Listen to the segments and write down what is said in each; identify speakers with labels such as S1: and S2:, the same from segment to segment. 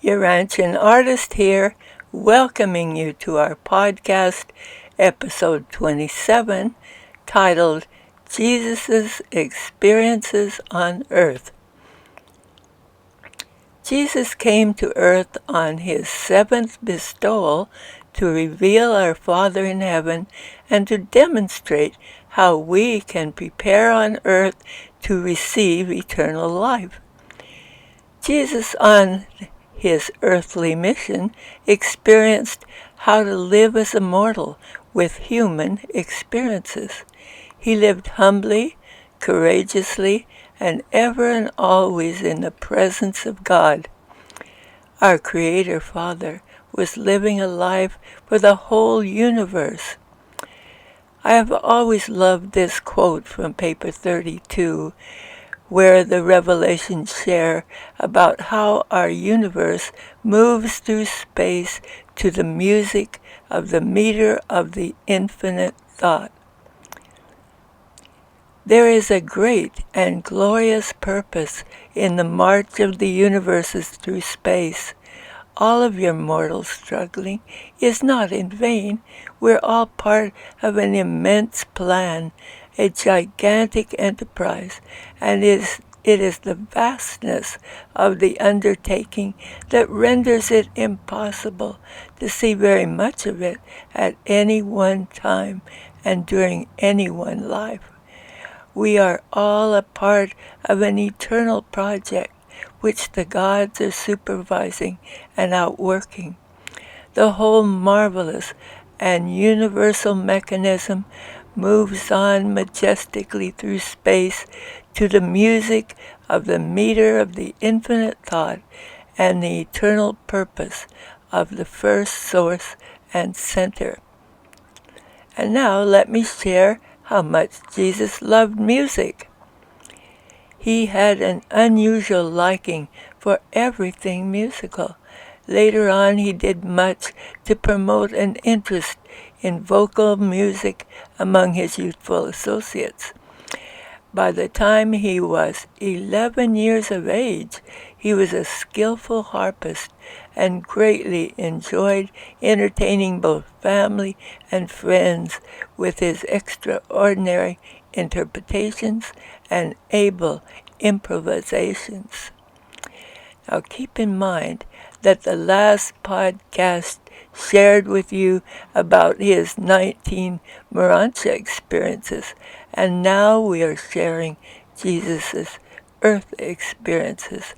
S1: UrantianArtist here, welcoming you to our podcast, episode 27, titled Jesus' Experiences on Earth. Jesus came to earth on his seventh bestowal to reveal our Father in heaven and to demonstrate how we can prepare on earth to receive eternal life. Jesus, on his earthly mission, experienced how to live as a mortal with human experiences. He lived humbly, courageously, and ever and always in the presence of God. Our Creator Father was living a life for the whole universe. I have always loved this quote from paper 32, where the revelations share about how our universe moves through space to the music of the meter of the infinite thought. There is a great and glorious purpose in the march of the universes through space. All of your mortal struggling is not in vain. We're all part of an immense plan, a gigantic enterprise, and it is the vastness of the undertaking that renders it impossible to see very much of it at any one time and during any one life. We are all a part of an eternal project which the gods are supervising and outworking. The whole marvelous and universal mechanism moves on majestically through space to the music of the meter of the infinite thought and the eternal purpose of the first source and center. And now let me share how much Jesus loved music. He had an unusual liking for everything musical. Later on, he did much to promote an interest in vocal music among his youthful associates. By the time he was 11 years of age, he was a skillful harpist and greatly enjoyed entertaining both family and friends with his extraordinary interpretations and able improvisations. Now keep in mind that the last podcast shared with you about his 19 Urantia experiences, and now we are sharing Jesus' earth experiences,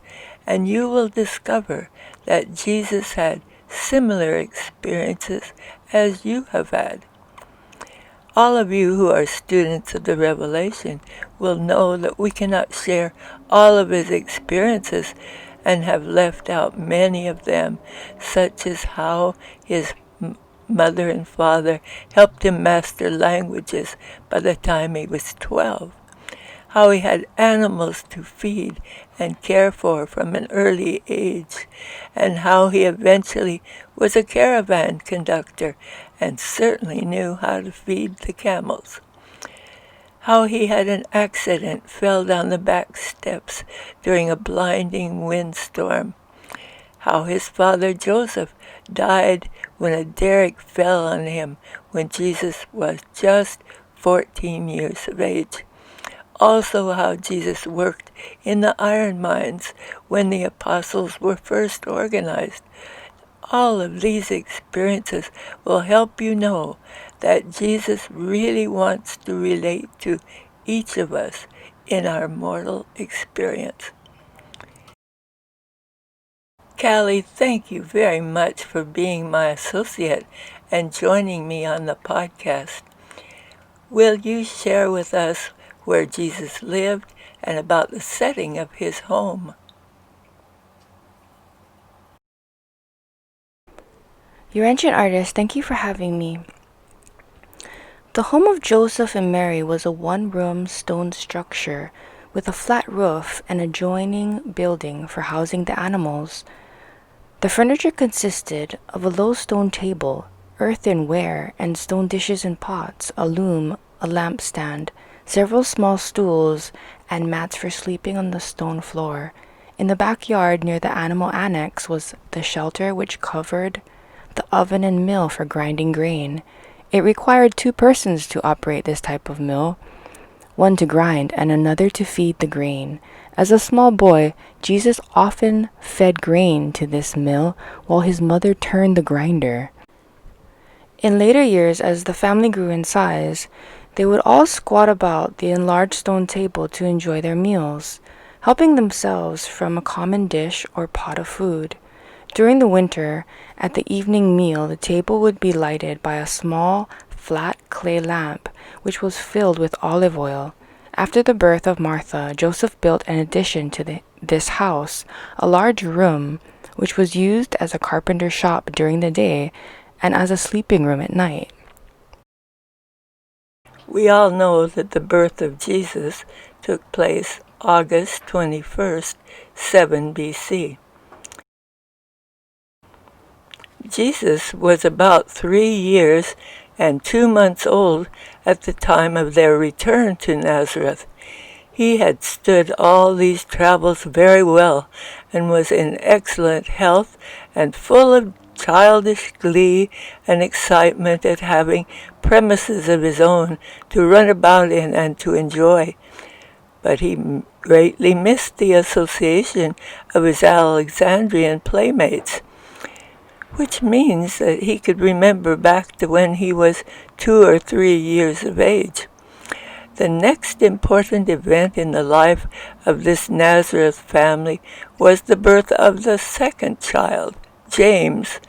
S1: and you will discover that Jesus had similar experiences as you have had. All of you who are students of the Revelation will know that we cannot share all of his experiences and have left out many of them, such as how his mother and father helped him master languages by the time he was 12, how he had animals to feed and care for from an early age, and how he eventually was a caravan conductor and certainly knew how to feed the camels. How he had an accident, fell down the back steps during a blinding windstorm. How his father Joseph died when a derrick fell on him when Jesus was just 14 years of age. Also how Jesus worked in the iron mines when the apostles were first organized. All of these experiences will help you know that Jesus really wants to relate to each of us in our mortal experience. Callie, thank you very much for being my associate and joining me on the podcast. Will you share with us where Jesus lived and about the setting of his home?
S2: UrantianArtist, thank you for having me. The home of Joseph and Mary was a one-room stone structure with a flat roof and adjoining building for housing the animals. The furniture consisted of a low stone table, earthenware and stone dishes and pots, a loom, a lampstand, several small stools, and mats for sleeping on the stone floor, In the backyard near the animal annex was the shelter which covered the oven and mill for grinding grain. It required 2 persons to operate this type of mill, one to grind and another to feed the grain. As a small boy, Jesus often fed grain to this mill while his mother turned the grinder. In later years, as the family grew in size, they would all squat about the enlarged stone table to enjoy their meals, helping themselves from a common dish or pot of food. During the winter, at the evening meal, the table would be lighted by a small, flat clay lamp, which was filled with olive oil. After the birth of Martha, Joseph built an addition to this house, a large room, which was used as a carpenter's shop during the day and as a sleeping room at night.
S1: We all know that the birth of Jesus took place August 21st, 7 BC. Jesus was about 3 years and 2 months old at the time of their return to Nazareth. He had stood all these travels very well and was in excellent health and full of childish glee and excitement at having premises of his own to run about in and to enjoy. But he greatly missed the association of his Alexandrian playmates, which means that he could remember back to when he was 2 or 3 years of age. The next important event in the life of this Nazareth family was the birth of the second child, James,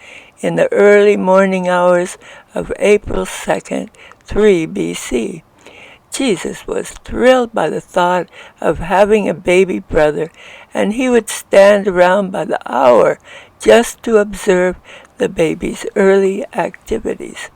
S1: in the early morning hours of April 2nd, 3 BC. Jesus was thrilled by the thought of having a baby brother, and he would stand around by the hour just to observe the baby's early activities.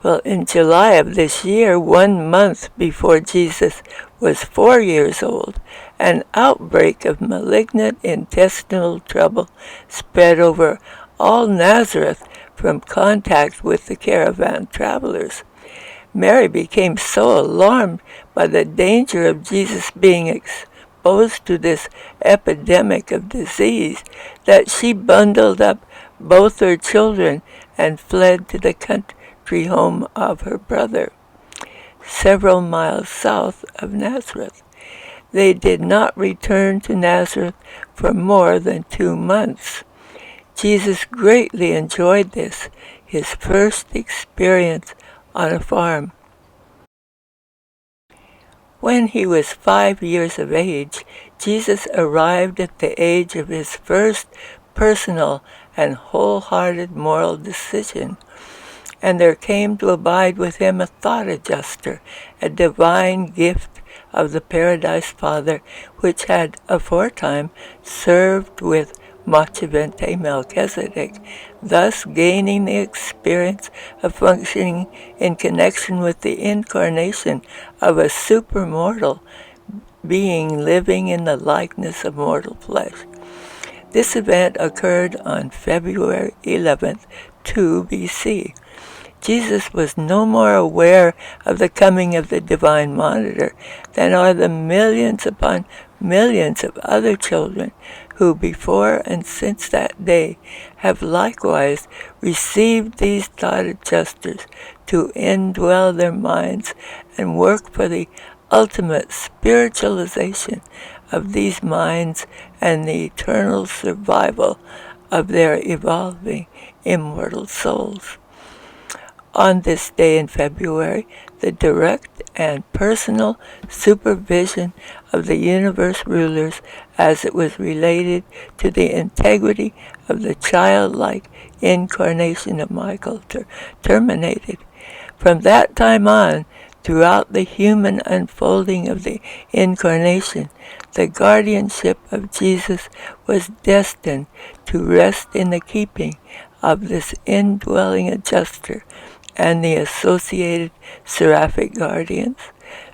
S1: Well, in July of this year, 1 month before Jesus was 4 years old, an outbreak of malignant intestinal trouble spread over all Nazareth from contact with the caravan travelers. Mary became so alarmed by the danger of Jesus being exposed to this epidemic of disease that she bundled up both her children and fled to the country home of her brother, several miles south of Nazareth. They did not return to Nazareth for more than 2 months. Jesus greatly enjoyed this, his first experience on a farm. When he was 5 years of age, Jesus arrived at the age of his first personal and wholehearted moral decision. And there came to abide with him a thought adjuster, a divine gift of the Paradise Father, which had aforetime served with Melchizedek, thus gaining the experience of functioning in connection with the incarnation of a supermortal being living in the likeness of mortal flesh. This event occurred on February 11th, 2 BC. Jesus was no more aware of the coming of the divine monitor than are the millions upon millions of other children who before and since that day have likewise received these thought adjusters to indwell their minds and work for the ultimate spiritualization of these minds and the eternal survival of their evolving immortal souls. On this day in February, the direct and personal supervision of the universe rulers as it was related to the integrity of the childlike incarnation of Michael terminated. From that time on, throughout the human unfolding of the incarnation, the guardianship of Jesus was destined to rest in the keeping of this indwelling adjuster and the associated seraphic guardians,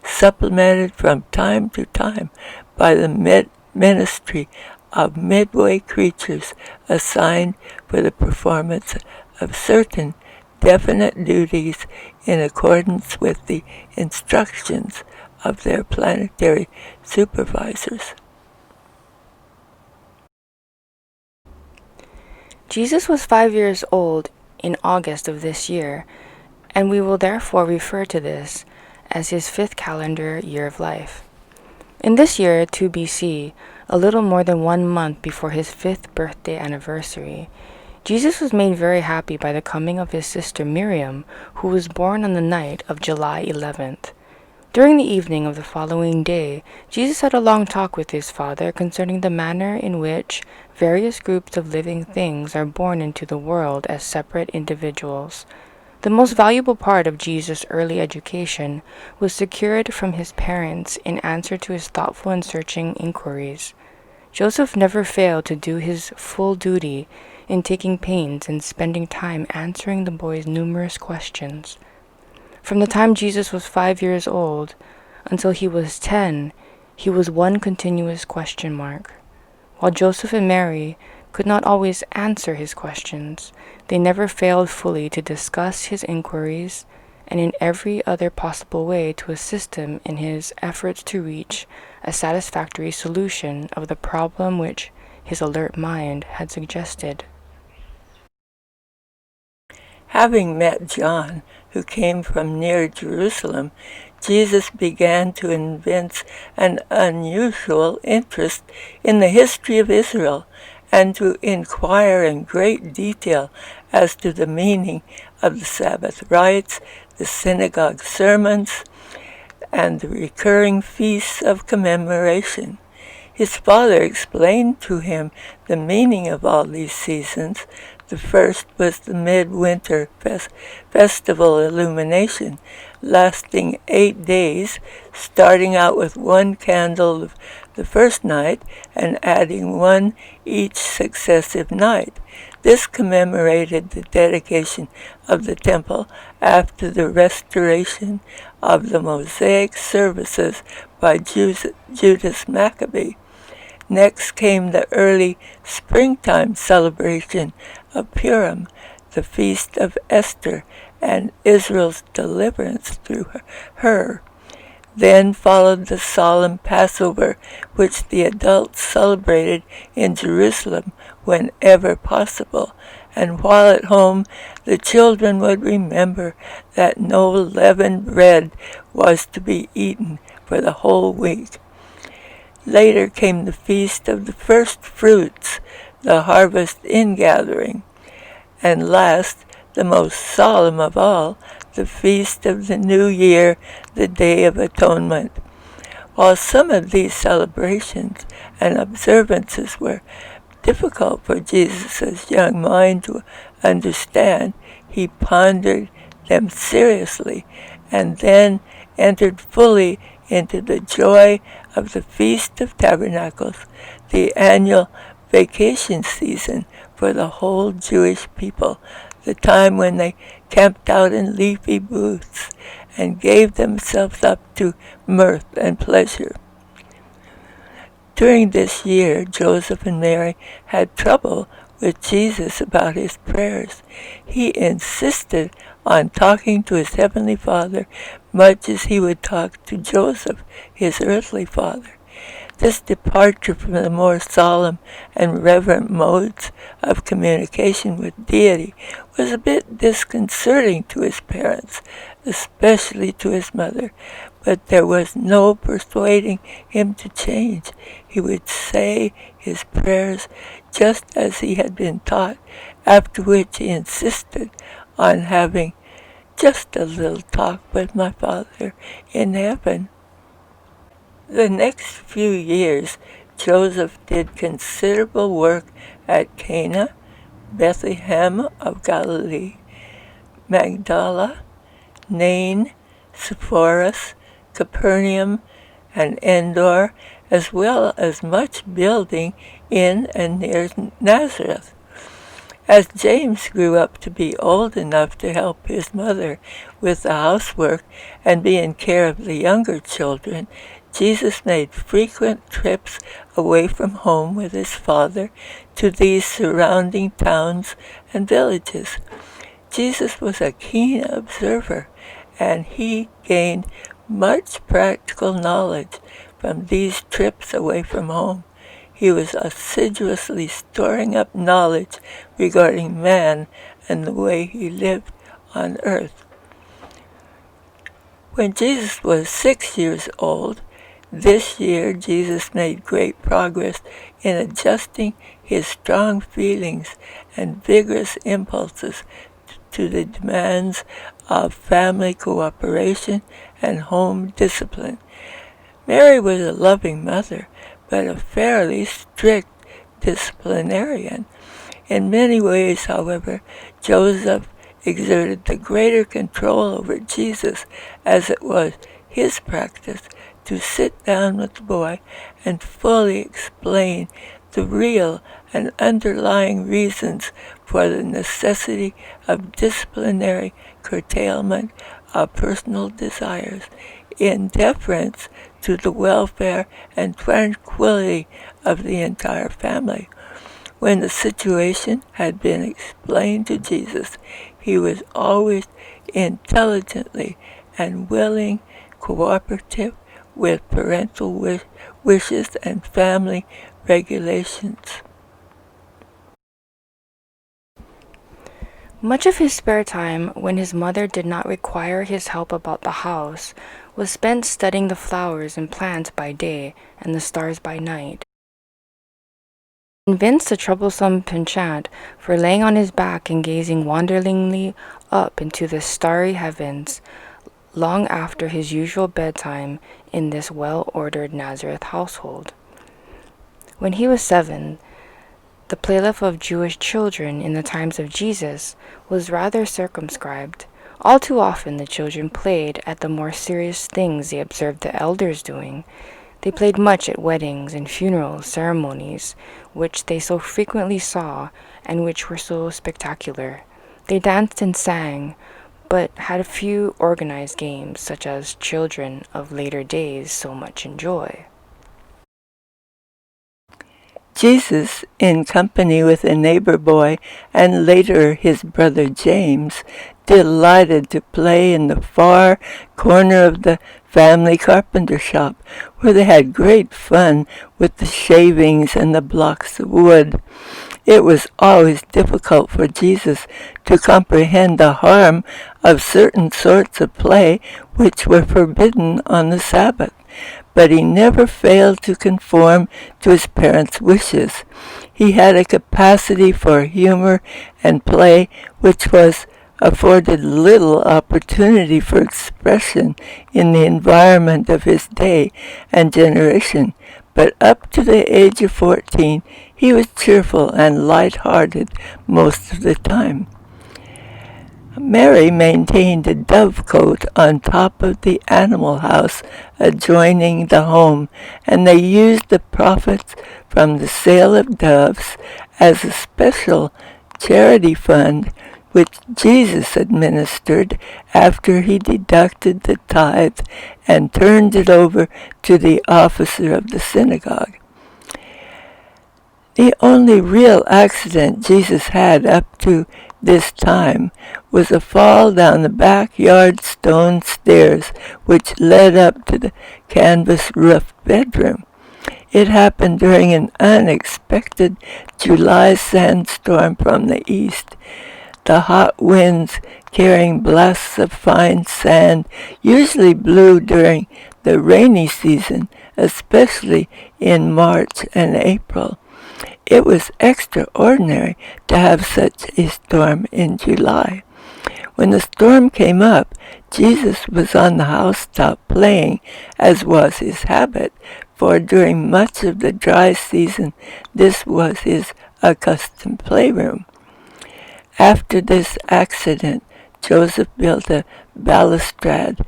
S1: supplemented from time to time by the ministry of midway creatures assigned for the performance of certain definite duties in accordance with the instructions of their planetary supervisors.
S2: Jesus was 5 years old in August of this year, and we will therefore refer to this as his 5th calendar year of life. In this year, 2 BC, a little more than 1 month before his 5th birthday anniversary, Jesus was made very happy by the coming of his sister Miriam, who was born on the night of July 11th. During the evening of the following day, Jesus had a long talk with his Father concerning the manner in which various groups of living things are born into the world as separate individuals. The most valuable part of Jesus' early education was secured from his parents in answer to his thoughtful and searching inquiries. Joseph never failed to do his full duty in taking pains and spending time answering the boy's numerous questions. From the time Jesus was 5 years old until he was 10, he was one continuous question mark. While Joseph and Mary could not always answer his questions, they never failed fully to discuss his inquiries and in every other possible way to assist him in his efforts to reach a satisfactory solution of the problem which his alert mind had suggested.
S1: Having met John, who came from near Jerusalem, Jesus began to evince an unusual interest in the history of Israel and to inquire in great detail as to the meaning of the Sabbath rites, the synagogue sermons, and the recurring feasts of commemoration. His father explained to him the meaning of all these seasons. The first was the midwinter festival illumination, lasting 8 days, starting out with 1 candle the first night and adding 1 each successive night. This commemorated the dedication of the temple after the restoration of the Mosaic services by Judas Maccabee. Next came the early springtime celebration of Purim, the Feast of Esther, and Israel's deliverance through her. Then followed the solemn Passover, which the adults celebrated in Jerusalem whenever possible, and while at home the children would remember that no leavened bread was to be eaten for the whole week. Later came the Feast of the First Fruits, the harvest ingathering, and last, the most solemn of all, the Feast of the New Year, the Day of Atonement. While some of these celebrations and observances were difficult for Jesus' young mind to understand, he pondered them seriously and then entered fully into the joy of the Feast of Tabernacles, the annual vacation season for the whole Jewish people, the time when they camped out in leafy booths and gave themselves up to mirth and pleasure. During this year, Joseph and Mary had trouble with Jesus about his prayers. He insisted on talking to his heavenly Father much as he would talk to Joseph, his earthly father. This departure from the more solemn and reverent modes of communication with deity was a bit disconcerting to his parents, especially to his mother, but there was no persuading him to change. He would say his prayers just as he had been taught, after which he insisted on having just a little talk with my Father in heaven. The next few years, Joseph did considerable work at Cana, Bethlehem of Galilee, Magdala, Nain, Sepphoris, Capernaum, and Endor, as well as much building in and near Nazareth. As James grew up to be old enough to help his mother with the housework and be in care of the younger children, Jesus made frequent trips away from home with his father to these surrounding towns and villages. Jesus was a keen observer, and he gained much practical knowledge from these trips away from home. he was assiduously storing up knowledge regarding man and the way he lived on earth. When Jesus was 6 years old, this year Jesus made great progress in adjusting his strong feelings and vigorous impulses to the demands of family cooperation and home discipline. Mary was a loving mother, but a fairly strict disciplinarian. In many ways, however, Joseph exerted the greater control over Jesus, as it was his practice to sit down with the boy and fully explain the real and underlying reasons for the necessity of disciplinary curtailment of personal desires, in deference to the welfare and tranquility of the entire family. When the situation had been explained to Jesus, he was always intelligently and willing cooperative with parental wishes and family regulations.
S2: Much of his spare time, when his mother did not require his help about the house, was spent studying the flowers and plants by day and the stars by night. Convinced the troublesome penchant for laying on his back and gazing wanderingly up into the starry heavens long after his usual bedtime in this well-ordered Nazareth household. When he was 7, the playlist of Jewish children in the times of Jesus was rather circumscribed. All too often the children played at the more serious things they observed the elders doing. They played much at weddings and funeral ceremonies, which they so frequently saw and which were so spectacular. They danced and sang, but had a few organized games, such as children of later days so much enjoy.
S1: Jesus, in company with a neighbor boy and later his brother James, delighted to play in the far corner of the family carpenter shop, where they had great fun with the shavings and the blocks of wood. It was always difficult for Jesus to comprehend the harm of certain sorts of play which were forbidden on the Sabbath, but he never failed to conform to his parents' wishes. He had a capacity for humor and play which was afforded little opportunity for expression in the environment of his day and generation, but up to the age of 14, he was cheerful and light-hearted most of the time. Mary maintained a dovecote on top of the animal house adjoining the home, and they used the profits from the sale of doves as a special charity fund which Jesus administered after he deducted the tithe and turned it over to the officer of the synagogue. The only real accident Jesus had up to this time was a fall down the backyard stone stairs which led up to the canvas-roofed bedroom. It happened during an unexpected July sandstorm from the east. The hot winds carrying blasts of fine sand usually blew during the rainy season, especially in March and April. It was extraordinary to have such a storm in July. When the storm came up, Jesus was on the housetop playing, as was his habit, for during much of the dry season this was his accustomed playroom. After this accident, Joseph built a balustrade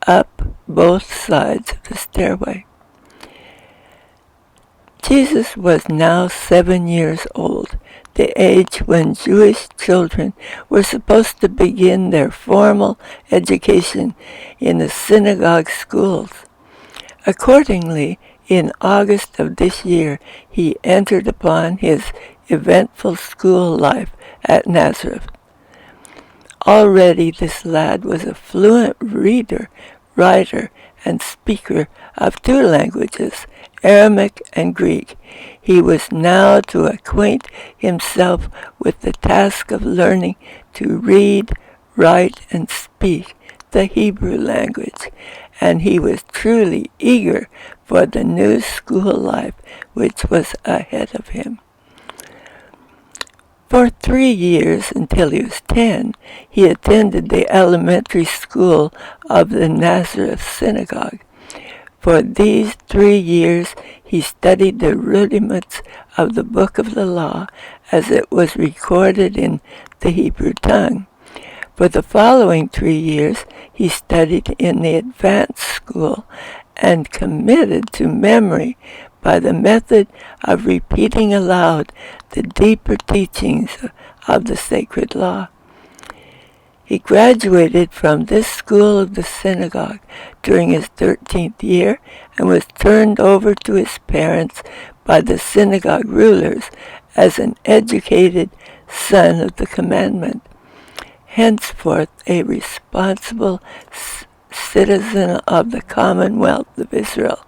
S1: up both sides of the stairway. Jesus was now 7 years old, the age when Jewish children were supposed to begin their formal education in the synagogue schools. Accordingly, in August of this year, he entered upon his eventful school life at Nazareth. Already this lad was a fluent reader, writer, and speaker of 2 languages, Aramaic and Greek. He was now to acquaint himself with the task of learning to read, write, and speak the Hebrew language, and he was truly eager for the new school life which was ahead of him. For 3 years, until he was 10, he attended the elementary school of the Nazareth synagogue. For these 3 years, he studied the rudiments of the book of the law as it was recorded in the Hebrew tongue. For the following 3 years, he studied in the advanced school and committed to memory by the method of repeating aloud the deeper teachings of the sacred law. He graduated from this school of the synagogue during his 13th year and was turned over to his parents by the synagogue rulers as an educated son of the commandment, henceforth a responsible citizen of the Commonwealth of Israel,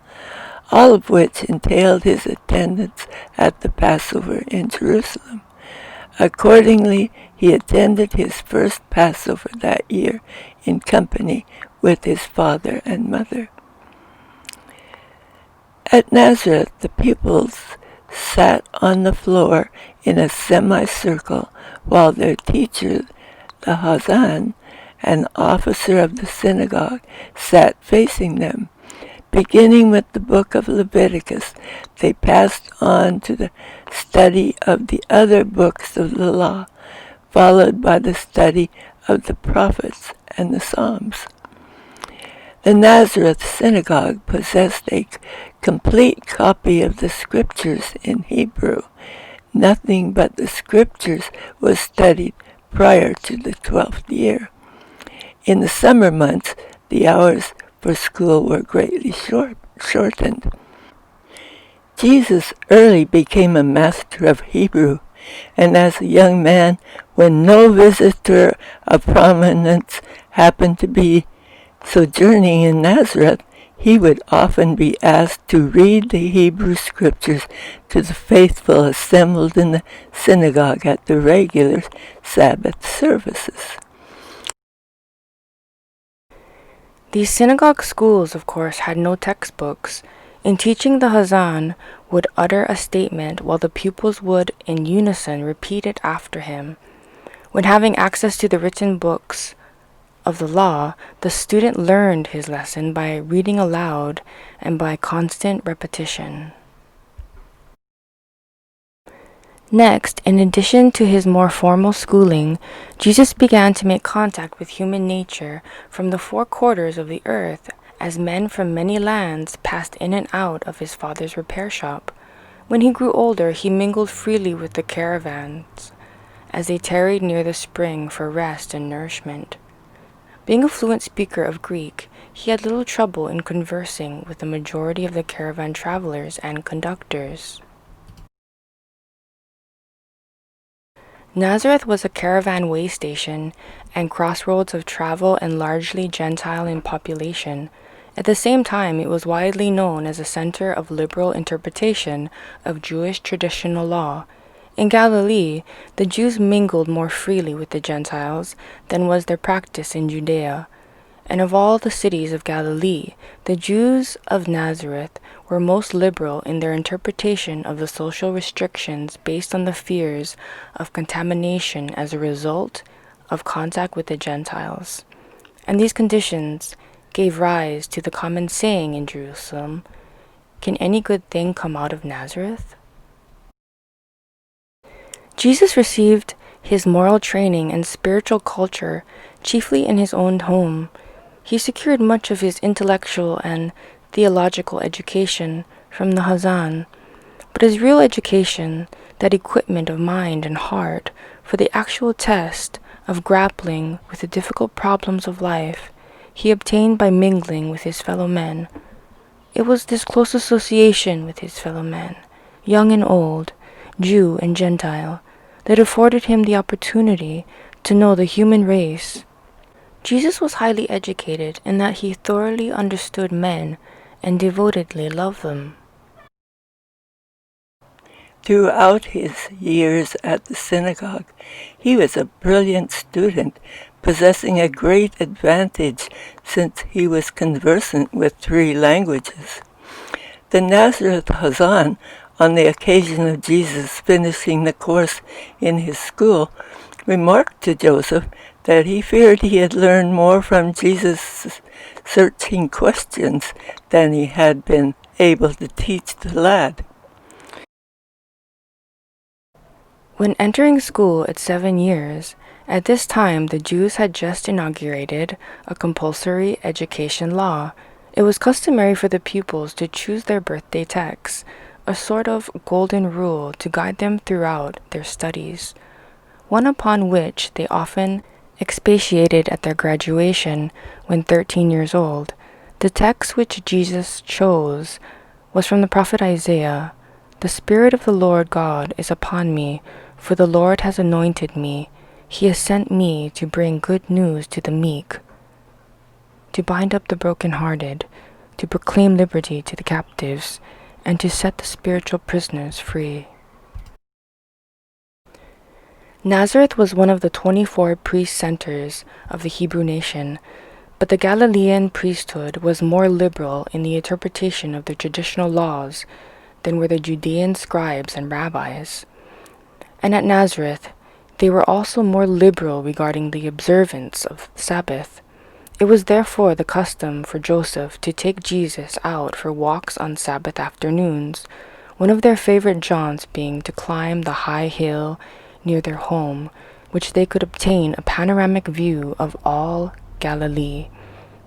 S1: all of which entailed his attendance at the Passover in Jerusalem. Accordingly, he attended his first Passover that year in company with his father and mother. At Nazareth, the pupils sat on the floor in a semicircle while their teacher, the Hazan, an officer of the synagogue, sat facing them. Beginning with the book of Leviticus, they passed on to the study of the other books of the law, followed by the study of the prophets and the Psalms. The Nazareth synagogue possessed a complete copy of the scriptures in Hebrew. Nothing but the scriptures was studied prior to the 12th year. In the summer months, the hours for school were greatly shortened. Jesus early became a master of Hebrew, and as a young man, when no visitor of prominence happened to be sojourning in Nazareth, he would often be asked to read the Hebrew scriptures to the faithful assembled in the synagogue at the regular Sabbath services.
S2: These synagogue schools, of course, had no textbooks. In teaching, the Hazan would utter a statement while the pupils would, in unison, repeat it after him. When having access to the written books of the law, the student learned his lesson by reading aloud and by constant repetition. Next, in addition to his more formal schooling, Jesus began to make contact with human nature from the 4 quarters of the earth as men from many lands passed in and out of his father's repair shop. When he grew older, he mingled freely with the caravans as they tarried near the spring for rest and nourishment. Being a fluent speaker of Greek, he had little trouble in conversing with the majority of the caravan travelers and conductors. Nazareth was a caravan way station and crossroads of travel and largely Gentile in population. At the same time, it was widely known as a center of liberal interpretation of Jewish traditional law. In Galilee, the Jews mingled more freely with the Gentiles than was their practice in Judea. And of all the cities of Galilee, the Jews of Nazareth were most liberal in their interpretation of the social restrictions based on the fears of contamination as a result of contact with the Gentiles. And these conditions gave rise to the common saying in Jerusalem, "Can any good thing come out of Nazareth?" Jesus received his moral training and spiritual culture chiefly in his own home. He secured much of his intellectual and theological education from the Hazan, but his real education, that equipment of mind and heart for the actual test of grappling with the difficult problems of life, he obtained by mingling with his fellow men. It was this close association with his fellow men, young and old, Jew and Gentile, that afforded him the opportunity to know the human race. Jesus was highly educated in that he thoroughly understood men and devotedly loved them.
S1: Throughout his years at the synagogue, he was a brilliant student, possessing a great advantage since he was conversant with 3 languages. The Nazareth Hazan, on the occasion of Jesus finishing the course in his school, remarked to Joseph that he feared he had learned more from Jesus' searching questions than he had been able to teach the lad.
S2: When entering school at 7 years, at this time the Jews had just inaugurated a compulsory education law. It was customary for the pupils to choose their birthday texts, a sort of golden rule to guide them throughout their studies, one upon which they often expatiated at their graduation when 13 years old. The text which Jesus chose was from the prophet Isaiah. "The Spirit of the Lord God is upon me, for the Lord has anointed me. He has sent me to bring good news to the meek, to bind up the brokenhearted, to proclaim liberty to the captives, and to set the spiritual prisoners free." Nazareth was one of the 24 priest centers of the Hebrew nation, but the Galilean priesthood was more liberal in the interpretation of the traditional laws than were the Judean scribes and rabbis. And at Nazareth, they were also more liberal regarding the observance of Sabbath. It was therefore the custom for Joseph to take Jesus out for walks on Sabbath afternoons, one of their favorite jaunts being to climb the high hill near their home, which they could obtain a panoramic view of all Galilee.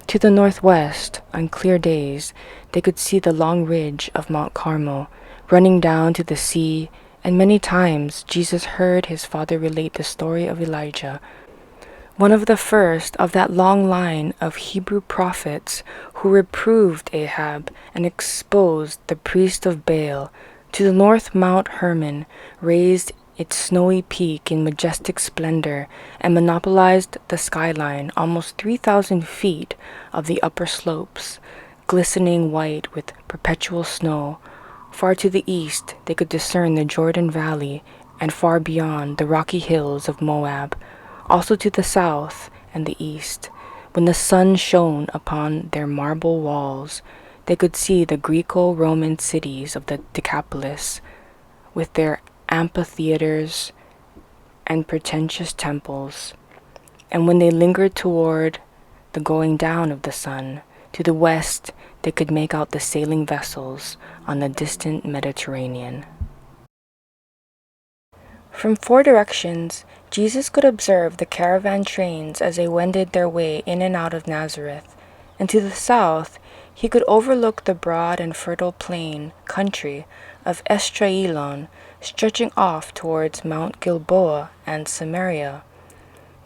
S2: To the northwest, on clear days, they could see the long ridge of Mount Carmel, running down to the sea, and many times Jesus heard his father relate the story of Elijah, one of the first of that long line of Hebrew prophets who reproved Ahab and exposed the priest of Baal. To the north, Mount Hermon raised its snowy peak in majestic splendor and monopolized the skyline, almost 3,000 feet of the upper slopes, glistening white with perpetual snow. Far to the east they could discern the Jordan Valley, and far beyond the rocky hills of Moab. Also to the south and the east, when the sun shone upon their marble walls, they could see the Greco-Roman cities of the Decapolis, with their amphitheaters and pretentious temples. And when they lingered toward the going down of the sun, to the west they could make out the sailing vessels on the distant Mediterranean. From 4 directions, Jesus could observe the caravan trains as they wended their way in and out of Nazareth, and to the south he could overlook the broad and fertile plain country of Esdraelon, stretching off towards Mount Gilboa and Samaria.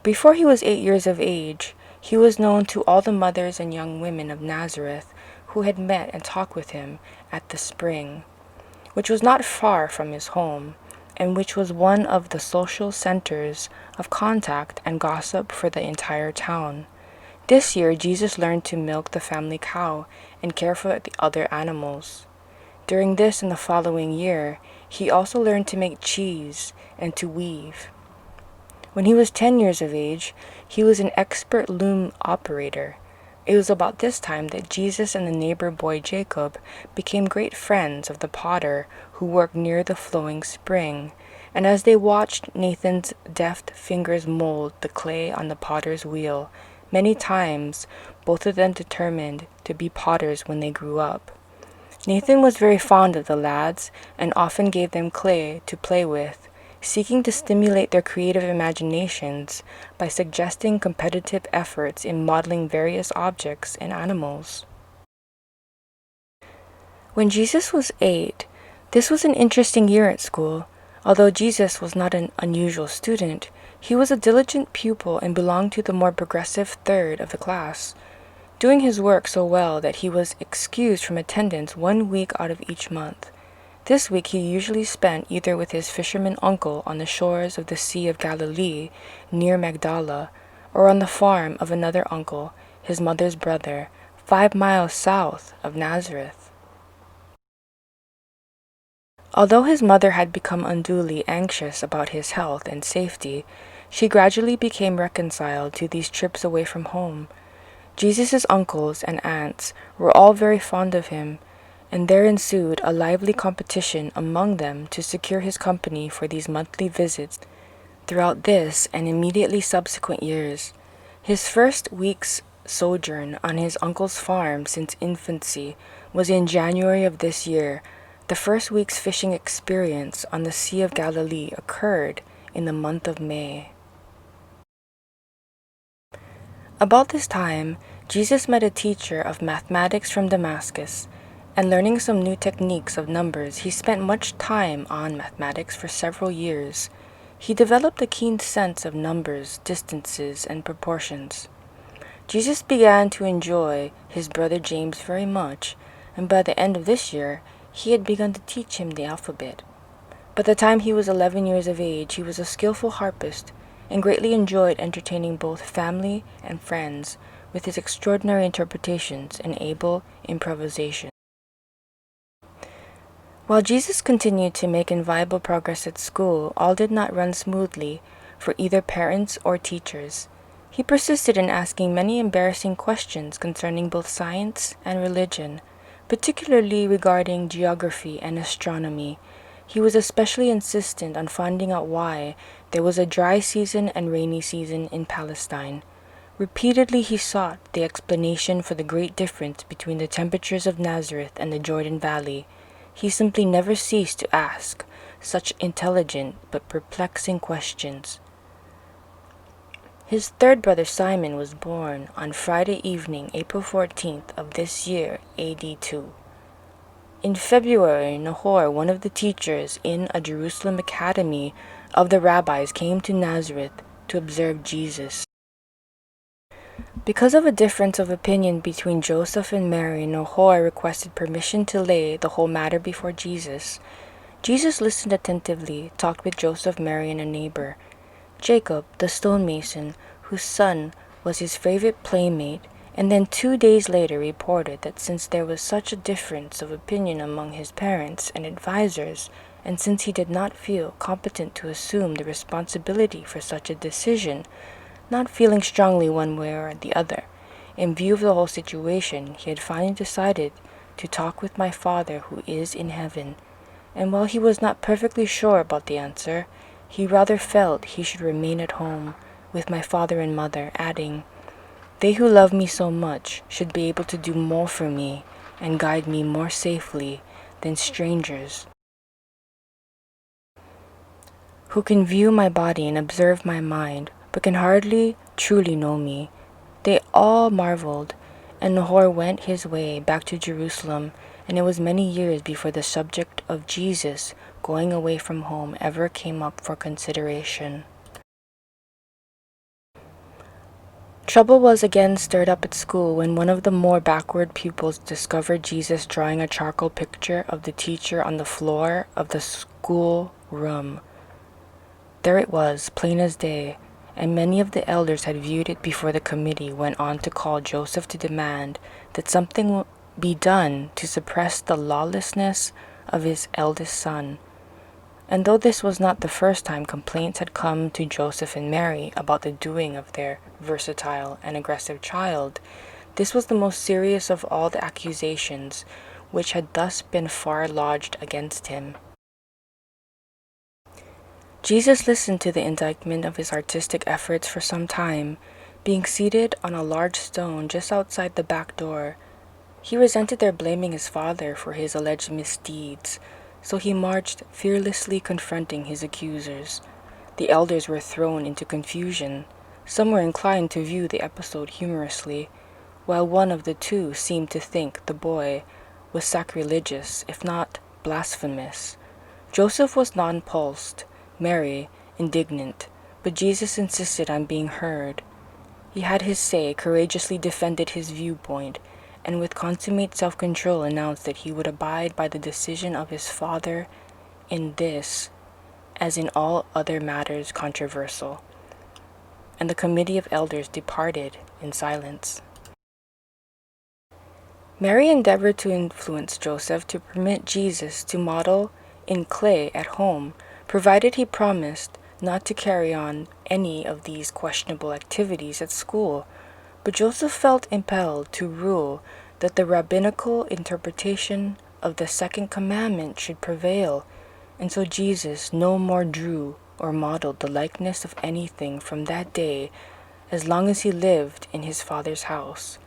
S2: Before he was 8 years of age, he was known to all the mothers and young women of Nazareth who had met and talked with him at the spring, which was not far from his home, and which was one of the social centers of contact and gossip for the entire town. This year, Jesus learned to milk the family cow and care for the other animals. During this and the following year, he also learned to make cheese and to weave. When he was 10 years of age, he was an expert loom operator. It was about this time that Jesus and the neighbor boy Jacob became great friends of the potter who worked near the flowing spring, and as they watched Nathan's deft fingers mold the clay on the potter's wheel, many times both of them determined to be potters when they grew up. Nathan was very fond of the lads and often gave them clay to play with, seeking to stimulate their creative imaginations by suggesting competitive efforts in modeling various objects and animals. When Jesus was 8, this was an interesting year at school. Although Jesus was not an unusual student, he was a diligent pupil and belonged to the more progressive third of the class, doing his work so well that he was excused from attendance 1 week out of each month. This week he usually spent either with his fisherman uncle on the shores of the Sea of Galilee near Magdala, or on the farm of another uncle, his mother's brother, 5 miles south of Nazareth. Although his mother had become unduly anxious about his health and safety, she gradually became reconciled to these trips away from home. Jesus' uncles and aunts were all very fond of him, and there ensued a lively competition among them to secure his company for these monthly visits. Throughout this and immediately subsequent years, his first week's sojourn on his uncle's farm since infancy was in January of this year. The first week's fishing experience on the Sea of Galilee occurred in the month of May. About this time, Jesus met a teacher of mathematics from Damascus, and learning some new techniques of numbers, he spent much time on mathematics for several years. He developed a keen sense of numbers, distances, and proportions. Jesus began to enjoy his brother James very much, and by the end of this year, he had begun to teach him the alphabet. By the time he was 11 years of age, he was a skillful harpist and greatly enjoyed entertaining both family and friends with his extraordinary interpretations and able improvisation. While Jesus continued to make inviolable progress at school, all did not run smoothly for either parents or teachers. He persisted in asking many embarrassing questions concerning both science and religion, particularly regarding geography and astronomy. He was especially insistent on finding out why there was a dry season and rainy season in Palestine. Repeatedly he sought the explanation for the great difference between the temperatures of Nazareth and the Jordan Valley. He simply never ceased to ask such intelligent but perplexing questions. His third brother Simon was born on Friday evening, April 14th of this year, AD 2. In February, Nahor, one of the teachers in a Jerusalem academy of the rabbis, came to Nazareth to observe Jesus. Because of a difference of opinion between Joseph and Mary, Nahor requested permission to lay the whole matter before Jesus. Jesus listened attentively, talked with Joseph, Mary, and a neighbor, Jacob, the stonemason, whose son was his favorite playmate, and then 2 days later reported that since there was such a difference of opinion among his parents and advisers, and since he did not feel competent to assume the responsibility for such a decision, not feeling strongly one way or the other, in view of the whole situation, he had finally decided to talk with my Father who is in heaven. And while he was not perfectly sure about the answer, he rather felt he should remain at home with my father and mother, adding, "They who love me so much should be able to do more for me and guide me more safely than strangers who can view my body and observe my mind, but can hardly truly know me." They all marveled, and Nahor went his way back to Jerusalem, and it was many years before the subject of Jesus going away from home ever came up for consideration. Trouble was again stirred up at school when one of the more backward pupils discovered Jesus drawing a charcoal picture of the teacher on the floor of the school room. There it was, plain as day, and many of the elders had viewed it before the committee went on to call Joseph to demand that something be done to suppress the lawlessness of his eldest son. And though this was not the first time complaints had come to Joseph and Mary about the doing of their versatile and aggressive child, this was the most serious of all the accusations which had thus been far lodged against him. Jesus listened to the indictment of his artistic efforts for some time, being seated on a large stone just outside the back door. He resented their blaming his father for his alleged misdeeds, so he marched fearlessly confronting his accusers. The elders were thrown into confusion. Some were inclined to view the episode humorously, while one of the two seemed to think the boy was sacrilegious, if not blasphemous. Joseph was nonplussed, Mary indignant, but Jesus insisted on being heard. He had his say, courageously defended his viewpoint, and with consummate self-control announced that he would abide by the decision of his Father in this, as in all other matters controversial. And the committee of elders departed in silence. Mary endeavored to influence Joseph to permit Jesus to model in clay at home, provided he promised not to carry on any of these questionable activities at school. But Joseph felt impelled to rule that the rabbinical interpretation of the second commandment should prevail, and so Jesus no more drew or modeled the likeness of anything from that day as long as he lived in his father's house.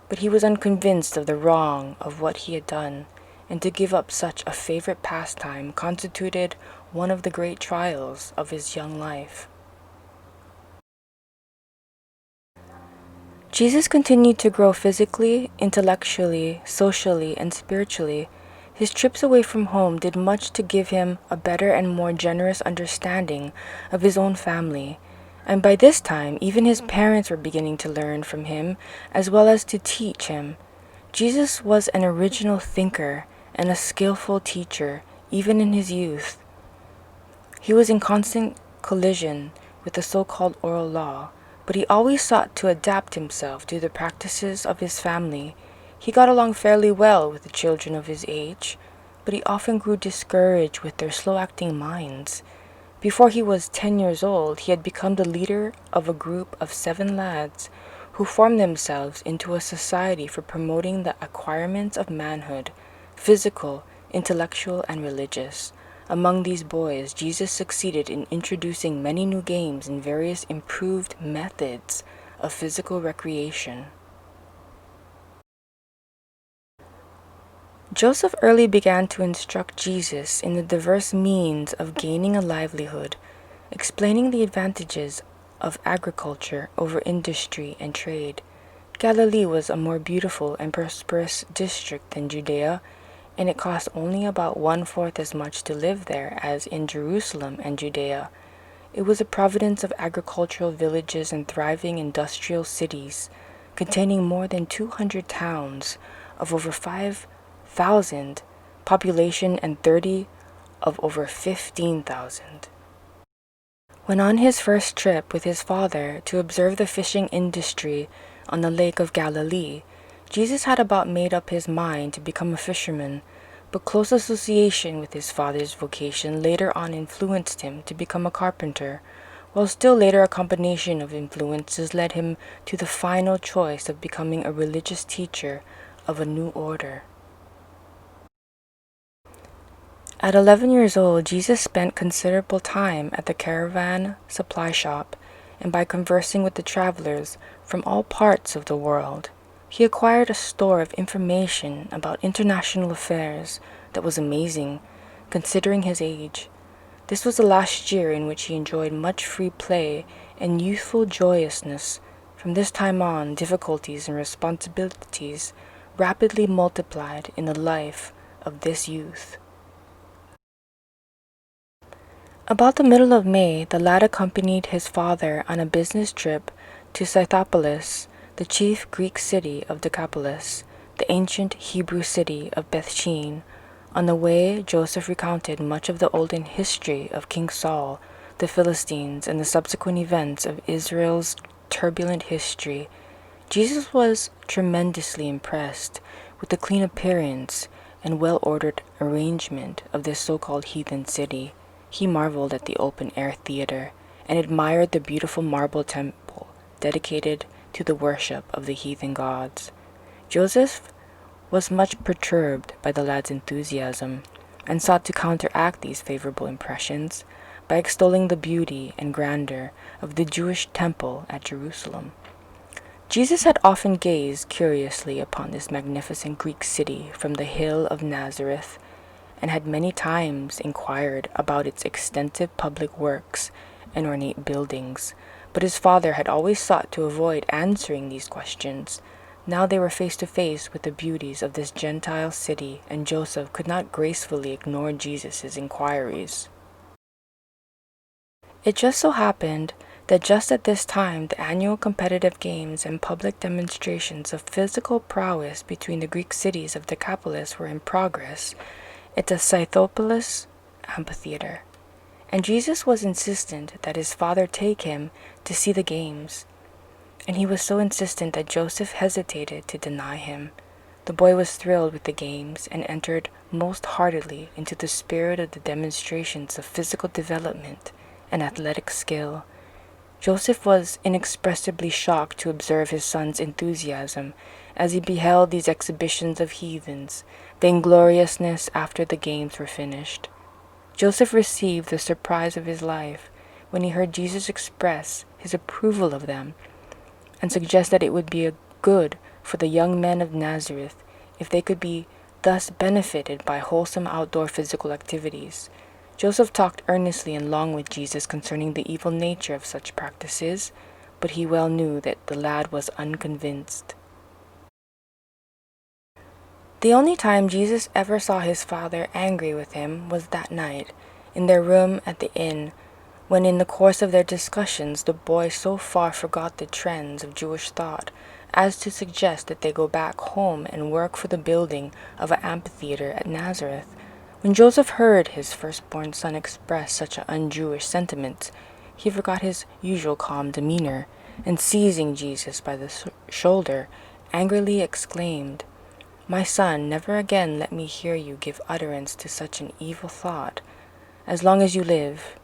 S2: But he was unconvinced of the wrong of what he had done, and to give up such a favorite pastime constituted one of the great trials of his young life. Jesus continued to grow physically, intellectually, socially, and spiritually. His trips away from home did much to give him a better and more generous understanding of his own family. And by this time, even his parents were beginning to learn from him as well as to teach him. Jesus was an original thinker and a skillful teacher, even in his youth. He was in constant collision with the so-called oral law, but he always sought to adapt himself to the practices of his family. He got along fairly well with the children of his age, but he often grew discouraged with their slow-acting minds. Before he was 10 years old, he had become the leader of a group of 7 lads who formed themselves into a society for promoting the acquirements of manhood, physical, intellectual, and religious. Among these boys, Jesus succeeded in introducing many new games and various improved methods of physical recreation. Joseph early began to instruct Jesus in the diverse means of gaining a livelihood, explaining the advantages of agriculture over industry and trade. Galilee was a more beautiful and prosperous district than Judea, and it cost only about 1/4 as much to live there as in Jerusalem and Judea. It was a province of agricultural villages and thriving industrial cities, containing more than 200 towns of over 5,000 population and 30 of over 15,000. When on his first trip with his father to observe the fishing industry on the Lake of Galilee, Jesus had about made up his mind to become a fisherman, but close association with his father's vocation later on influenced him to become a carpenter, while still later a combination of influences led him to the final choice of becoming a religious teacher of a new order. At 11 years old, Jesus spent considerable time at the caravan supply shop, and by conversing with the travelers from all parts of the world, he acquired a store of information about international affairs that was amazing, considering his age. This was the last year in which he enjoyed much free play and youthful joyousness. From this time on, difficulties and responsibilities rapidly multiplied in the life of this youth. About the middle of May, the lad accompanied his father on a business trip to Scythopolis, the chief Greek city of Decapolis, the ancient Hebrew city of Bethshean. On the way, Joseph recounted much of the olden history of King Saul, the Philistines, and the subsequent events of Israel's turbulent history. Jesus was tremendously impressed with the clean appearance and well-ordered arrangement of this so-called heathen city. He marveled at the open-air theater and admired the beautiful marble temple dedicated to the worship of the heathen gods. Joseph was much perturbed by the lad's enthusiasm and sought to counteract these favorable impressions by extolling the beauty and grandeur of the Jewish temple at Jerusalem. Jesus had often gazed curiously upon this magnificent Greek city from the hill of Nazareth, and had many times inquired about its extensive public works and ornate buildings, but his father had always sought to avoid answering these questions. Now they were face to face with the beauties of this Gentile city, and Joseph could not gracefully ignore Jesus' inquiries. It just so happened that just at this time the annual competitive games and public demonstrations of physical prowess between the Greek cities of Decapolis were in progress at the Scythopolis amphitheater, and Jesus was insistent that his father take him to see the games, and he was so insistent that Joseph hesitated to deny him. The boy was thrilled with the games and entered most heartily into the spirit of the demonstrations of physical development and athletic skill. Joseph was inexpressibly shocked to observe his son's enthusiasm as he beheld these exhibitions of heathens, vaingloriousness after the games were finished. Joseph received the surprise of his life when he heard Jesus express his approval of them and suggest that it would be good for the young men of Nazareth if they could be thus benefited by wholesome outdoor physical activities. Joseph talked earnestly and long with Jesus concerning the evil nature of such practices, but he well knew that the lad was unconvinced. The only time Jesus ever saw his father angry with him was that night, in their room at the inn, when in the course of their discussions the boy so far forgot the trends of Jewish thought as to suggest that they go back home and work for the building of an amphitheater at Nazareth. When Joseph heard his firstborn son express such un-Jewish sentiments, he forgot his usual calm demeanor, and seizing Jesus by the shoulder, angrily exclaimed, "My son, never again let me hear you give utterance to such an evil thought. As long as you live."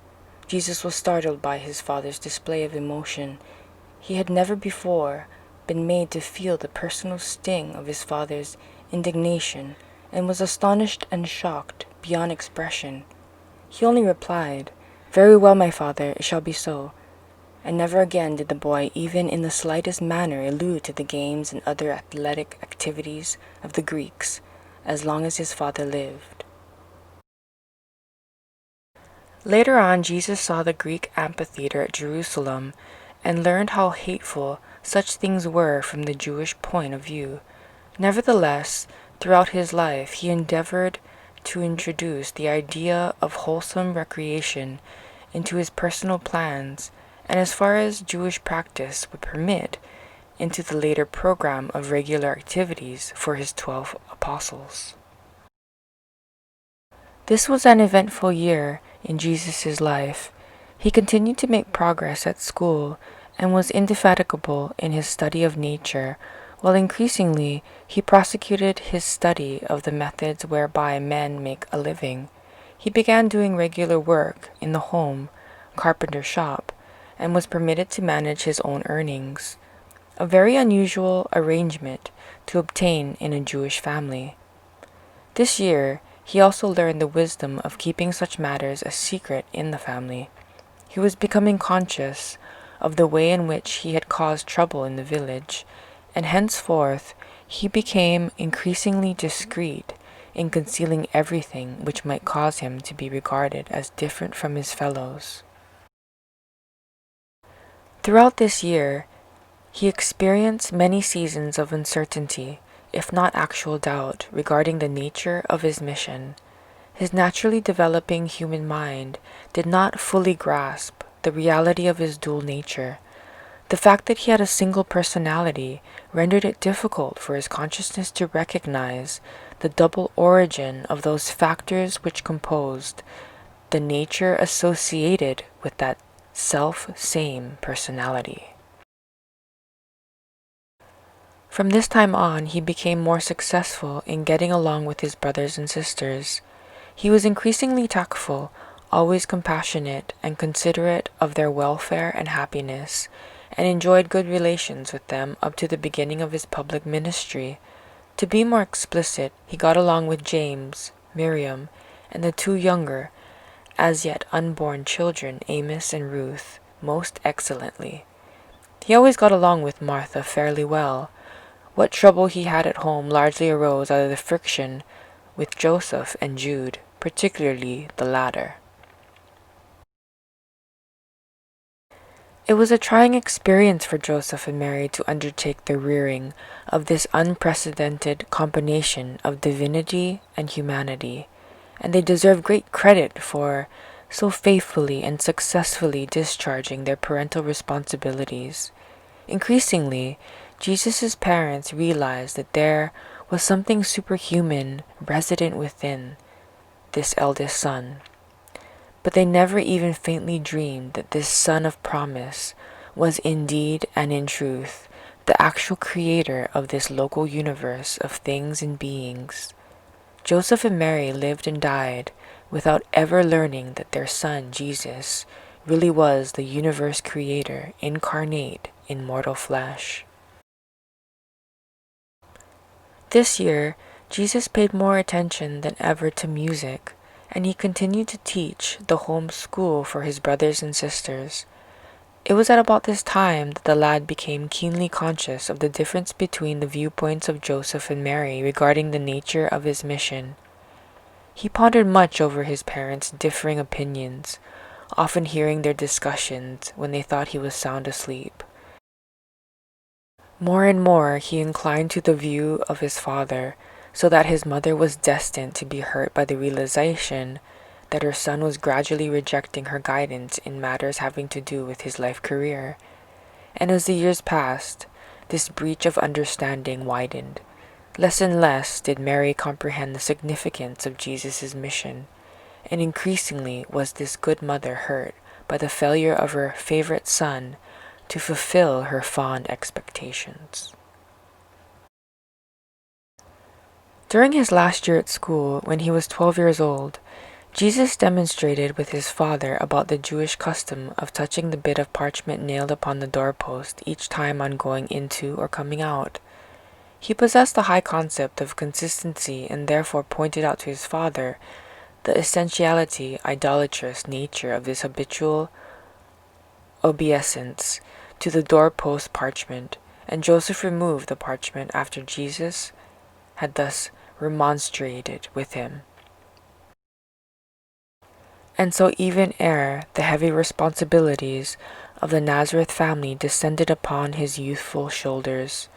S2: Jesus was startled by his father's display of emotion. He had never before been made to feel the personal sting of his father's indignation, and was astonished and shocked beyond expression. He only replied, "Very well, my father, it shall be so." And never again did the boy even in the slightest manner allude to the games and other athletic activities of the Greeks, as long as his father lived. Later on, Jesus saw the Greek amphitheater at Jerusalem and learned how hateful such things were from the Jewish point of view. Nevertheless, throughout his life, he endeavored to introduce the idea of wholesome recreation into his personal plans, and as far as Jewish practice would permit, into the later program of regular activities for his 12 apostles. This was an eventful year in Jesus' life. He continued to make progress at school and was indefatigable in his study of nature, while increasingly he prosecuted his study of the methods whereby men make a living. He began doing regular work in the home, carpenter shop, and was permitted to manage his own earnings, a very unusual arrangement to obtain in a Jewish family. This year, he also learned the wisdom of keeping such matters a secret in the family. He was becoming conscious of the way in which he had caused trouble in the village, and henceforth he became increasingly discreet in concealing everything which might cause him to be regarded as different from his fellows. Throughout this year, he experienced many seasons of uncertainty, if not actual doubt, regarding the nature of his mission. His naturally developing human mind did not fully grasp the reality of his dual nature. The fact that he had a single personality rendered it difficult for his consciousness to recognize the double origin of those factors which composed the nature associated with that self-same personality. From this time on, he became more successful in getting along with his brothers and sisters. He was increasingly tactful, always compassionate and considerate of their welfare and happiness, and enjoyed good relations with them up to the beginning of his public ministry. To be more explicit, he got along with James, Miriam, and the two younger, as yet unborn children, Amos and Ruth, most excellently. He always got along with Martha fairly well. What trouble he had at home largely arose out of the friction with Joseph and Jude, particularly the latter. It was a trying experience for Joseph and Mary to undertake the rearing of this unprecedented combination of divinity and humanity, and they deserve great credit for so faithfully and successfully discharging their parental responsibilities. Increasingly, Jesus' parents realized that there was something superhuman resident within this eldest son. But they never even faintly dreamed that this son of promise was indeed and in truth the actual creator of this local universe of things and beings. Joseph and Mary lived and died without ever learning that their son, Jesus, really was the universe creator incarnate in mortal flesh. This year, Jesus paid more attention than ever to music, and he continued to teach the home school for his brothers and sisters. It was at about this time that the lad became keenly conscious of the difference between the viewpoints of Joseph and Mary regarding the nature of his mission. He pondered much over his parents' differing opinions, often hearing their discussions when they thought he was sound asleep. More and more he inclined to the view of his father, so that his mother was destined to be hurt by the realization that her son was gradually rejecting her guidance in matters having to do with his life career. And as the years passed, this breach of understanding widened. Less and less did Mary comprehend the significance of Jesus' mission, and increasingly was this good mother hurt by the failure of her favorite son to fulfill her fond expectations. During his last year at school, when he was 12 years old, Jesus demonstrated with his father about the Jewish custom of touching the bit of parchment nailed upon the doorpost each time on going into or coming out. He possessed a high concept of consistency and therefore pointed out to his father the essentiality, idolatrous nature of this habitual obeisance to the doorpost parchment, and Joseph removed the parchment after Jesus had thus remonstrated with him. And so even ere the heavy responsibilities of the Nazareth family descended upon his youthful shoulders,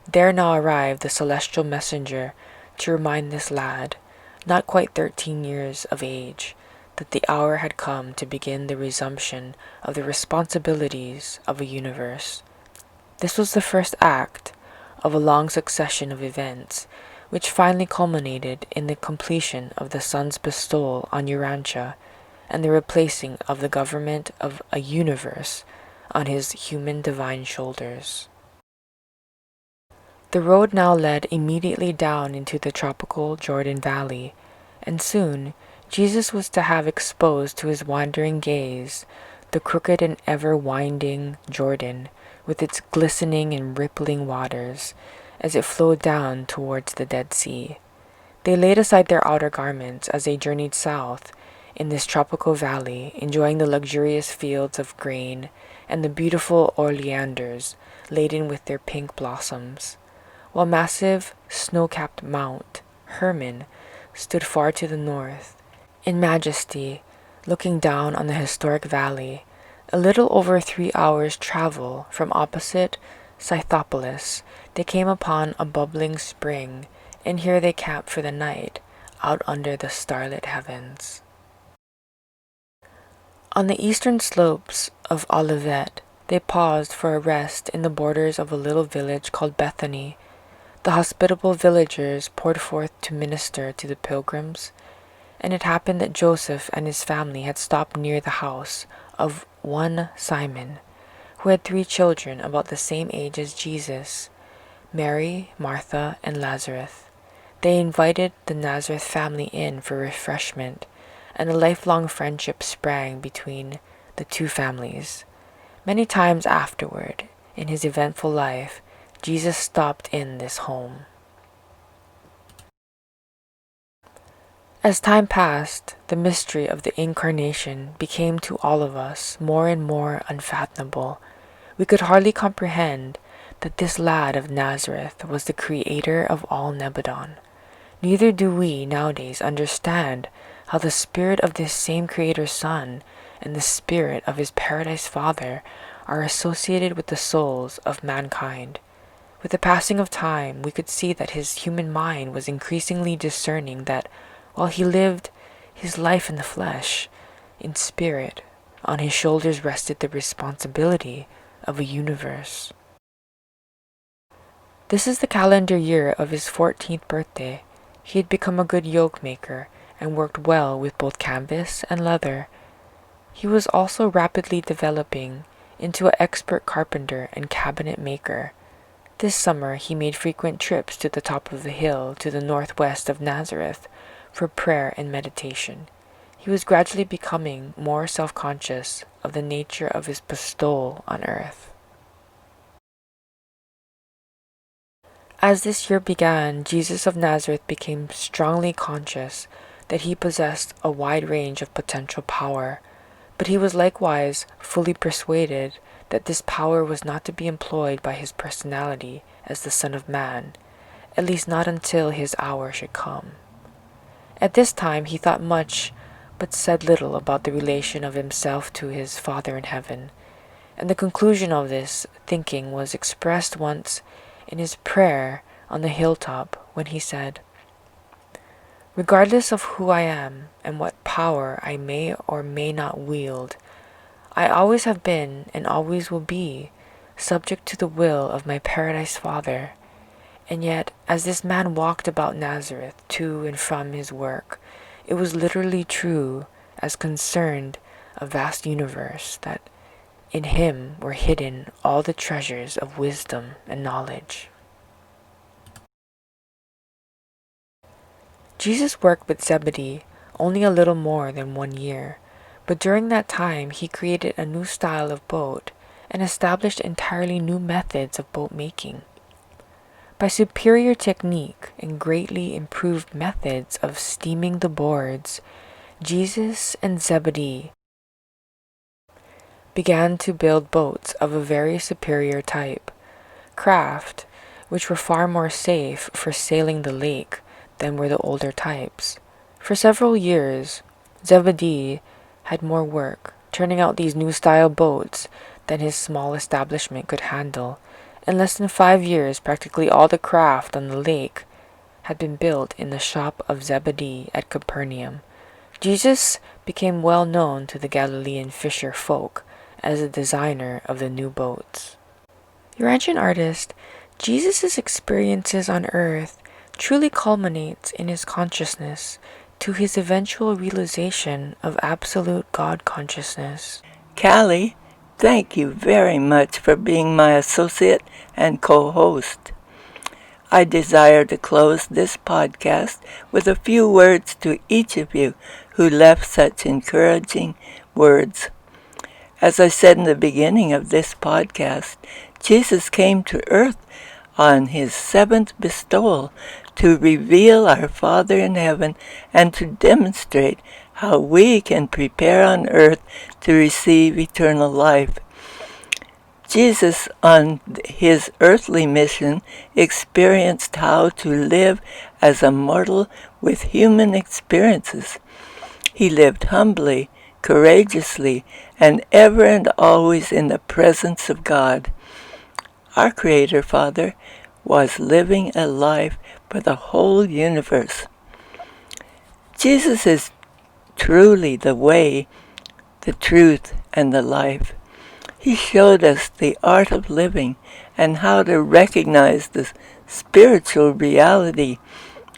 S2: there now arrived the celestial messenger to remind this lad, not quite 13 years of age, that the hour had come to begin the resumption of the responsibilities of a universe. This was the first act of a long succession of events, which finally culminated in the completion of the son's bestowal on Urantia and the replacing of the government of a universe on his human divine shoulders. The road now led immediately down into the tropical Jordan Valley, and soon Jesus was to have exposed to his wandering gaze the crooked and ever-winding Jordan, with its glistening and rippling waters, as it flowed down towards the Dead Sea. They laid aside their outer garments as they journeyed south in this tropical valley, enjoying the luxurious fields of grain and the beautiful oleanders laden with their pink blossoms, while massive, snow-capped Mount Hermon stood far to the north, in majesty, looking down on the historic valley, a little over 3 hours' travel from opposite Scythopolis. They came upon a bubbling spring, and here they camped for the night, out under the starlit heavens. On the eastern slopes of Olivet, they paused for a rest in the borders of a little village called Bethany. The hospitable villagers poured forth to minister to the pilgrims, and it happened that Joseph and his family had stopped near the house of one Simon, who had 3 children about the same age as Jesus, Mary, Martha, and Lazarus. They invited the Nazareth family in for refreshment, and a lifelong friendship sprang between the 2 families. Many times afterward, in his eventful life, Jesus stopped in this home. As time passed, the mystery of the Incarnation became to all of us more and more unfathomable. We could hardly comprehend that this lad of Nazareth was the creator of all Nebadon. Neither do we nowadays understand how the spirit of this same Creator's Son and the spirit of his Paradise Father are associated with the souls of mankind. With the passing of time, we could see that his human mind was increasingly discerning that, while he lived his life in the flesh, in spirit, on his shoulders rested the responsibility of a universe. This is the calendar year of his 14th birthday. He had become a good yoke maker and worked well with both canvas and leather. He was also rapidly developing into an expert carpenter and cabinet maker.
S3: This summer he made frequent trips to the top of the hill to the northwest of Nazareth for prayer and meditation. He was gradually becoming more self-conscious of the nature of his bestowal on earth. As this year began, Jesus of Nazareth became strongly conscious that he possessed a wide range of potential power, but he was likewise fully persuaded that this power was not to be employed by his personality as the Son of Man, at least not until his hour should come. At this time he thought much but said little about the relation of himself to his Father in heaven, and the conclusion of this thinking was expressed once in his prayer on the hilltop when he said, "Regardless of who I am and what power I may or may not wield, I always have been and always will be subject to the will of my Paradise Father." And yet, as this man walked about Nazareth to and from his work, it was literally true as concerned a vast universe that in him were hidden all the treasures of wisdom and knowledge. Jesus worked with Zebedee only a little more than 1 year, but during that time he created a new style of boat and established entirely new methods of boat making. By superior technique and greatly improved methods of steaming the boards, Jesus and Zebedee began to build boats of a very superior type, craft which were far more safe for sailing the lake than were the older types. For several years, Zebedee had more work, turning out these new style boats than his small establishment could handle. In less than 5 years, practically all the craft on the lake had been built in the shop of Zebedee at Capernaum. Jesus became well known to the Galilean fisher folk as the designer of the new boats. UrantianArtist, Jesus' experiences on earth truly culminates in his consciousness to his eventual realization of absolute God consciousness.
S1: Callie, thank you very much for being my associate and co-host. I desire to close this podcast with a few words to each of you who left such encouraging words. As I said in the beginning of this podcast, Jesus came to earth on his 7th bestowal to reveal our Father in heaven and to demonstrate how we can prepare on earth to receive eternal life. Jesus, on his earthly mission, experienced how to live as a mortal with human experiences. He lived humbly, courageously, and ever and always in the presence of God. Our Creator Father was living a life for the whole universe. Jesus is truly the way, the truth, and the life. He showed us the art of living and how to recognize the spiritual reality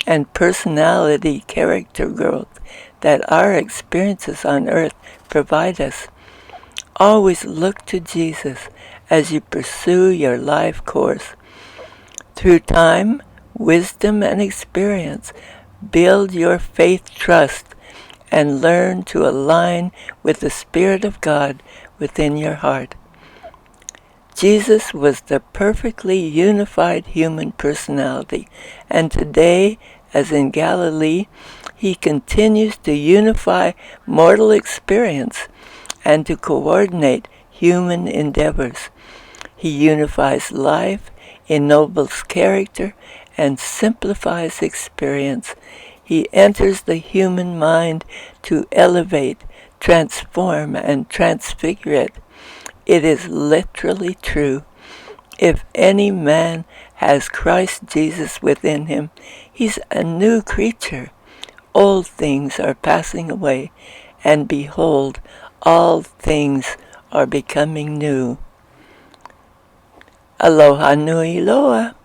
S1: and personality character growth that our experiences on earth provide us. Always look to Jesus as you pursue your life course. Through time, wisdom, and experience, build your faith trust and learn to align with the Spirit of God within your heart. Jesus was the perfectly unified human personality, and today, as in Galilee, he continues to unify mortal experience and to coordinate human endeavors. He unifies life, ennobles character, and simplifies experience. He enters the human mind to elevate, transform, and transfigure it. It is literally true. If any man has Christ Jesus within him, he's a new creature. Old things are passing away, and behold, all things are becoming new. Aloha nui loa.